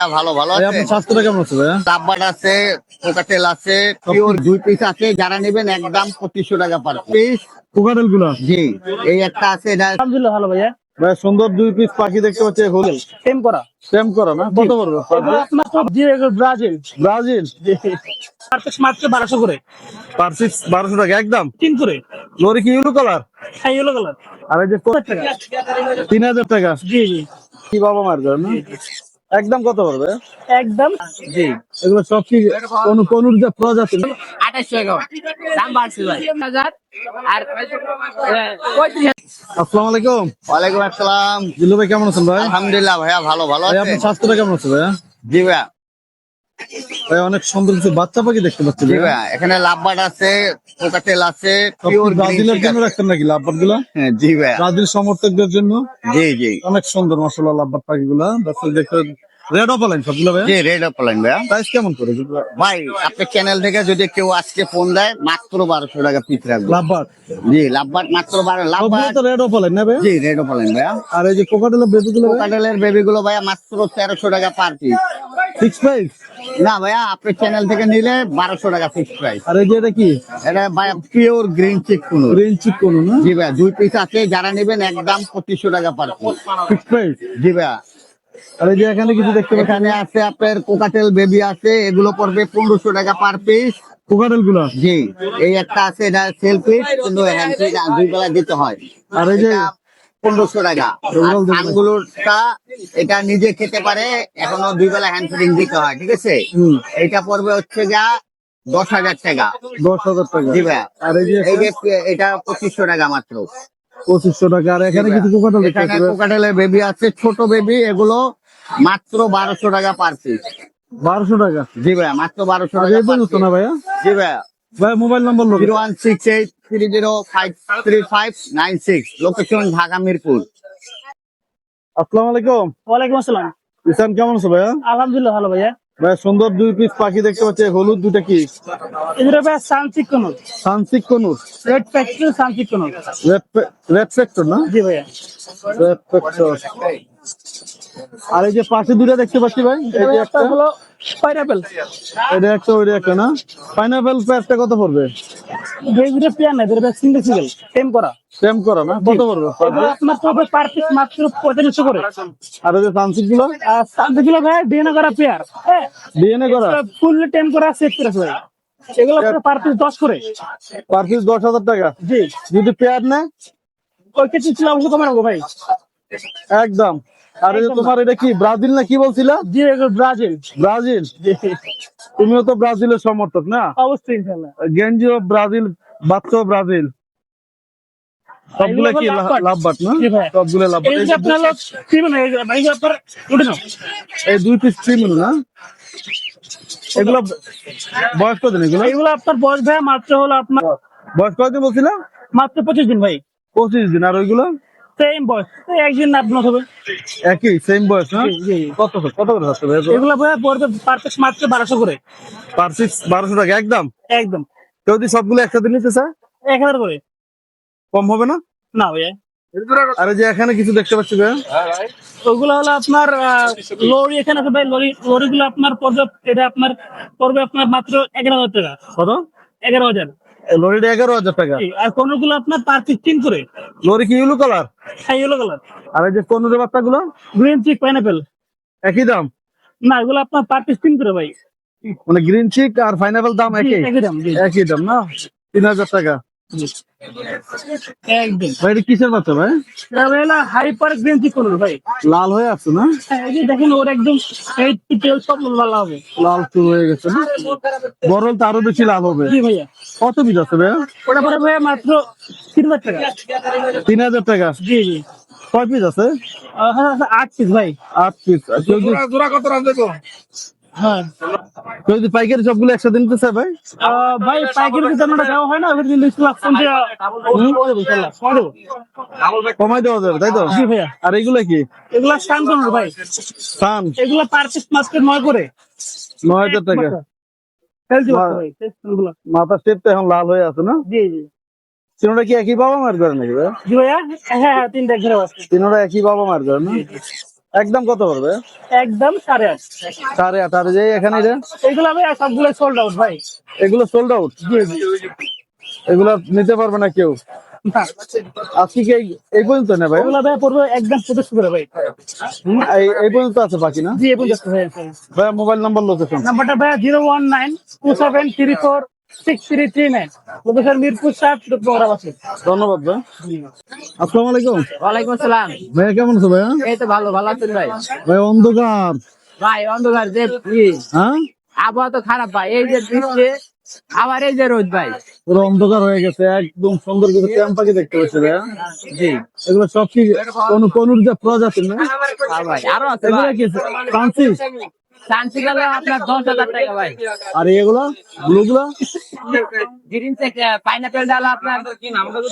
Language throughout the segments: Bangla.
ভালো ভালো ভাই আছে। আপনার স্বাস্থ্যটা কেমন আছে ভাইয়া? লাভবাট আছে, কোকাটেল আছে, পিওর 2 পিস আছে। যারা নেবেন একদম 2500 টাকা পার পিস। কোকাটেল গুলা জি, এই একটা আছে, এটা আলহামদুলিল্লাহ ভালো ভাইয়া। ভাই সুন্দর 2 পিস পাখি দেখতে পাচ্ছি হলুদ সেম করা। সেম করা না? কত পড়বে এগুলো আপনার তো ব্রাজিল ব্রাজিল পার পিস মাত্র 1200 করে, পার পিস 1200 টাকা একদম। 3 করে। লরি কি ইউলো কালার? হ্যাঁ ইয়েলো কালার। আর এই যে 3000 টাকা জি জি কি বাবা মার যাবে না? একদম কত পড়বে? একদম। জি এগুলো সব কি কোনুর যে প্রজাতি? 2800 টাকা দাম বাড়ছে ভাই। 1000 আর 35। আসসালামু আলাইকুম। ওয়ালাইকুম আসসালাম। জিল্লু ভাই কেমন আছেন ভাই? আলহামদুলিল্লাহ ভাইয়া, ভালো ভালো ভাই আছে। আপনার স্বাস্থ্যটা কেমন আছে ভাইয়া? জি ভাইয়া, ভাই অনেক সুন্দর কিছু বাচ্চা পাখি দেখতে পাচ্ছি জি ভাইয়া। ভাইয়া, এখানে লাভবাট আছে, কোকাটেল আছে, সব কি পিওর ব্রাজিলের জন্য রাখছেন নাকি লাভবাট গুলা? হ্যাঁ জি ভাইয়া, ব্রাজিল সমর্থকদের জন্য জি জি অনেক সুন্দর মাশাআল্লাহ লাভবাট পাখিগুলা। দর্শক দেখতে রেড অপালাইন সবগুলো ভাইয়া। জি, রেড অপলাইন ভাইয়া। প্রাইস কেমন করে এগুলো? ভাই আপনার চ্যানেল থেকে যদি কেউ আজকে ফোন দেয় মাত্র 1200 টাকা পিস রাখবো। লাভবাট জি, লাভবাট মাত্র 12 সবগুলো লাভবাট। তো রেড অপালাইন না ভাইয়া? জি, রেড অপলাইন ভাইয়া। আর এই যে কোকাটেলের বেবিগুলো ভাইয়া কোকাটেলের বেবি গুলো ভাইয়া মাত্র 1300 টাকা পার পিস। Fix price? না ভাইয়া, আপনার চ্যানেল থেকে নিলে 1200 টাকা ফিক্স প্রাইস। আর এই যে এটা কি এটা ভাইয়া পিওর গ্রিন চিক কোনো। গ্রিন চিক কোন না? জি ভাইয়া, 2 পিস আছে। যারা নেবেন একদম 2500 টাকা পার পিস। Fix price? জি ভাইয়া, আর এই যে এখানে কিছু দেখতে পাচ্ছি এখানে আছে আপনার কোকাটেল বেবি আছে, এগুলো পড়বে 1500 টাকা পার পিস। কোকাটেল গুলা। জি, এই একটা আছে, এটা সেলফি কিন্তু হ্যান্ডফিট 2 বেলা দিতে হয়। আর এই যে 1500 টাকা। আর কানগুলোটা এটা নিজে খেতে পারে, এখনো 2 বেলা হ্যান্ড ফিডিং দিতে হয়, ঠিক আছে। হুম, এটা পড়বে হচ্ছে যা 10,000 টাকা। 10,000 টাকা। জি ভাইয়া, আর এই যে এই যে এটা 2500 টাকা মাত্র। 2500 টাকা। আর এখানে কিছু কোকাটেল দেখতে এখানে পাচ্ছি ভাইয়া। কোকাটেলের বেবি আছে, ছোট বেবি, এগুলো মাত্র 1200 টাকা পার পিস। 1200 টাকা। জি ভাইয়া, মাত্র 1200 আর টাকা এই পার পর্যন্ত পিস। না ভাইয়া? জি ভাইয়া, ভাই মোবাইল নাম্বার লোক 01683053596, লোকেশন ঢাকা মিরপুর। আসসালামু আলাইকুম। ওয়ালাইকুম আসসালাম। ইসান কেমন আছে ভাইয়া? আলহামদুলিল্লাহ ভালো ভাইয়া। ভাই সুন্দর 2 পিস পাখি দেখতে পাচ্ছি হলুদ দুটা কি? এগুলো ভাই সানচিক কোন, সানসিক কোনুর রেড ফ্যাক্টরি সানচিক কোন। রেড ফ্যাক্টর না? জি ভাইয়া। Red factor. আর এই যে পাশে দুটা দেখতে পাচ্ছি ভাই, এই যে একটা হলো পাইনাপেল। এটা একটা ওইটা একটা না? পাইনাপেল প্যাকটা কত পড়বে? বেগুড়ে পেয়ার নাই, বেগুড়ে সিঙ্গেল সিঙ্গেল সেম করা। সেম করা না? কত পড়বে? এগুলো আপনার তো পার পিস মাত্র 4500 করে। আর এই যে সানসিক গুলো আর সানচিক ভাই ডিএনএ করা পেয়ার, হ্যাঁ ডিএনএ করা ফুল টেম করা সেট করে ভাই। এগুলো পার পিস 10 করে। পার পিস 10,000 টাকা। জি, যদি পেয়ার নেয় ওই কিছু ছিল অবশ্য কমে রাখবো ভাই। একদম। আর এই যে তোমার এটা কি ব্রাজিল না কি বলছিলা? জি এগুলো ব্রাজিল। ব্রাজিল? জি তুমিও তো ব্রাজিলের সমর্থক না? অবশ্যই ইনশাআল্লাহ। গেঞ্জিও ব্রাজিল, বাচ্চাও ব্রাজিল। সবগুলা কি লাভবাট না? জি ভাই। সবগুলো লাভবাট। এই যে আপনার লোক কি মানে ভাই আপনার উঠে নাও। এই 2 পিস ক্রিমিনো না? এগুলো বয়স কতদিন এগুলো? এগুলো আপনার বয়স ভাই মাত্র হলো আপনার বয়স কতদিন বলছিলাম? মাত্র 25 দিন ভাই। 25 দিন। আর ওইগুলো সেম বয়স, একদিন আপনার হবে। একই সেম বয়স না? জি, জি। কত কত করে থাকতে ভাই? এগুলো ভাই পড়বে পার পিস মাত্র 1200 করে। পার পিস 1200 টাকা একদম। একদম কেউ যদি সবগুলো একসাথে নিতে চায় 1000 করে। কম হবে না? না ভাইয়া, আর এই যে এখানে কিছু দেখতে পাচ্ছি ভাই, ওগুলো হলো আপনার লরি এখানে আছে ভাই। লরিগুলো আপনার পড়বে, এটা আপনার পড়বে আপনার মাত্র 11,000 টাকা। কত? 11,000। এই লরিটা 11,000 টাকা। আর কোনগুলো আপনার পার পিস 3 করে। লরি কি ইউলো কালার? হ্যাঁ ইয়েলো কালার। আর এই যে কনুরের বাচ্চাগুলো গ্রিন চিক পাইনাপেল। একই দাম? না এগুলো আপনার পার পিস 3 করে ভাই। মানে গ্রিন চিক আর ফাইনাপেল দাম জি, একই? একই দাম। জি, একই দাম না? 3,000 টাকা। জি। একদম। ভাই এটা কিসের বাচ্চা ভাই? এটা ভাই হলো হাইপার গ্রিন চিক কোন ভাই। লাল হয়ে আছে না? হ্যাঁ, এই যে দেখেন ওর একদম এই তেল সব লাল হবে। লাল শুরু হয়ে গেছে না? বড় হলে তো আরো বেশি লাভ হবে। জি ভাইয়া। কত পিস আছে ভাইয়া? ওটা পরে ভাইয়া মাত্র 3,000 টাকা। 3,000 টাকা। জি জি। কয় পিস আছে? হ্যাঁ 8 পিস ভাই। 8 পিস। জোড়া কত রান দেবো? হ্যাঁ কেউ যদি পাইকারি সবগুলো একসাথে নিতে চায় ভাই? ভাই পাইকারি যদি আমরা দেওয়া হয় না, ওদের কিন্তু কমাই দেওয়া যাবে তাই তো? জি ভাইয়া। আর এগুলো কি? এগুলা স্টান কোন ভাই? সান এগুলা পার পিস মাত্র 9 করে। 9,000 টাকা। হেলদি ভাই এগুলা। মাথা শেপ তো এখন লাল হয়ে আছে না? জি জি। তিনোটা কি একই বাবা মার করে নাকি ভাই? জি ভাইয়া। হ্যাঁ হ্যাঁ 3টা ঘেরা আছে। তিনোটা একই বাবা মার করে না? একদম কত পড়বে? একদম 8.5। 8.5। আর যে এখানে এটা এগুলো ভাই সবগুলো সোল্ড আউট ভাই। এগুলো সোল্ড আউট। জি জি। এগুলো নিতে পারবে না কেউ না, আজকে কি এই পর্যন্ত না ভাই? ওগুলো ভাই পড়বে একদম 25 করে ভাই। এই পর্যন্ত আছে বাকি না জি এই পর্যন্ত ভাই। ভাই? Mobile number, location. নাম্বারটা ভাই 01927346339। লোকেশন মিরপুর 7 প্রোগ্রাম আছে। ধন্যবাদ ভাই। আসসালামু আলাইকুম। ওয়ালাইকুম আসসালাম। ভাইয়া কেমন আছো ভাইয়া? এই তো ভালো আছেন ভাই? ভাই অন্ধকার। ভাই অন্ধকার যে হ্যাঁ, আবহাওয়া তো খারাপ ভাই, এই যে বৃষ্টি আবার এই যে রোদ ভাই। পুরো অন্ধকার হয়ে গেছে, একদম সুন্দর কিছু ট্যাম পাখি দেখতে পাচ্ছি ভাইয়া। জি এগুলো সব কি কোন যে প্রজাতির না? হ্যাঁ ভাই, আরো আছে এগুলো ভাই। কি ফ্রান্সিস? সানসি গেলে আপনার 10,000 টাকা ভাই। আর এগুলা ব্লু গুলা? গ্রিন থেকে পাইনাপেল ডাল আপনার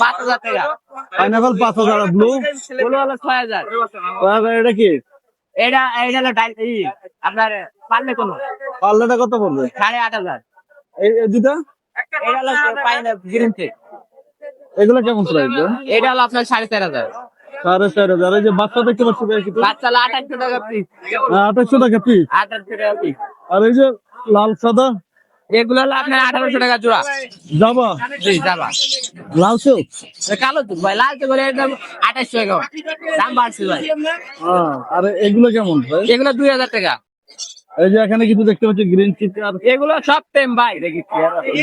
5,000 টাকা। পাইনাপেল 5,000। ব্লু ব্লু হলো 6,000। এটা কি? এটা হলো ডাল আপনার পারলে কোনো পাল্লাটা কত পড়বে? 8,500। এই দুটা এটা হলো পাইনাপেল গ্রিন থেকে। এগুলো কেমন প্রাইস? এটা হলো আপনার 4,500। 4,500। এই যে বাচ্চা দেখতে পাচ্ছি ভাই কিছু, বাচ্চা হলো 2800 টাকা পিস। 2800 টাকা পিস। 2800 টাকা পিস। আর এই যে লাল সাদা এগুলো হলো আপনার 1800 টাকা জোড়া। জাবা, জি যাবা। লাল চোখ। কালো তো ভাই, লাল তো বলে একদম 2800 টাকা দাম বাড়ছে ভাই। আর এগুলো কেমন ভাই? এগুলো 2000 টাকা। এই যে এখানে কিছু দেখতে পাচ্ছি গ্রিন চিক। আর এগুলো সব টেম ভাই।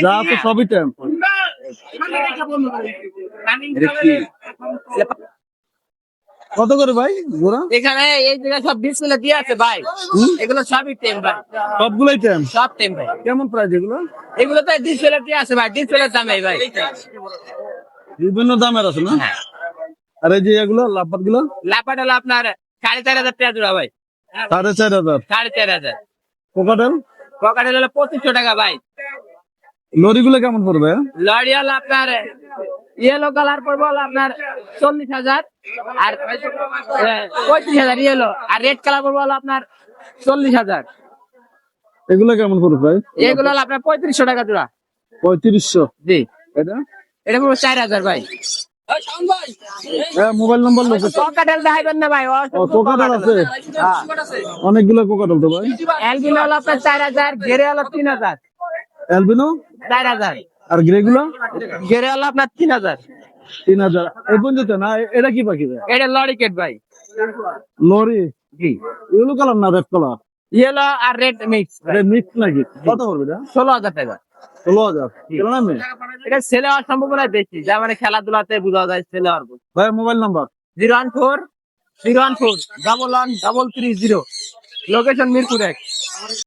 যা আছে সবই ট্যাম। কত করে ভাই জোড়া? এখানে এই জায়গায় সব ডিসপ্লে দিয়ে আছে ভাই। এগুলো সবই টেম ভাই, সবগুলোই ট্যাম। সব টেম ভাই। কেমন প্রাইস এগুলো? এগুলো তো ডিসপ্লে দিয়ে আছে ভাই, ডিসপ্লের দামে ভাই। বিভিন্ন দামের আছে না? হ্যাঁ, আর এই যে এগুলো লাপাত গুলো লাপাট হলো আপনার 4,500 টাকা জোড়া ভাই। 4,500। 4,500। কোকাটেল পকেটে হলো 2500 টাকা ভাই। লরি গুলো কেমন পড়বে? লরি হলো আপনার ইয়েলো কালার পড়বে হলো আপনার 40,000। আর 35,000 ইয়েলো। আর রেড কালার পড়বে হলো আপনার 40,000। এগুলো কেমন পড়বে ভাই? এগুলো হলো আপনার 3500 টাকা জোড়া। 3500। জি, এটা এটা পড়বে 4,000 ভাই। Mobile number, location. পকেটেল দেখাইবেন না ভাই। কোকাটেল আছে অনেকগুলো কোকাটেল তো ভাই। এলবিনো হলো আপনার 4,000, গেরে হলো 3,000। অ্যালবিনো 4,000। আর গ্রে গুলো গেরে হলো আপনার 3,000। 3,000। এই পর্যন্ত না? এটা কি পাখি ভাই? এটা লরিকেট ভাই। লরি জি, ইয়েলো কালার না রেড কালার? ইয়েলো আর রেড মিক্স। এটা মিক্স নাকি? কত পড়বে এটা? 16,000 টাকা। 16,000। কেন না মেয়ে? এটা ছেলে হওয়ার সম্ভাবনা বেশি, যা মানে খেলাধুলাতে বোঝা যায় ছেলে হওয়ার। ভাই মোবাইল নাম্বার। 014 014 11 330। লোকেশন মিরপুর 1।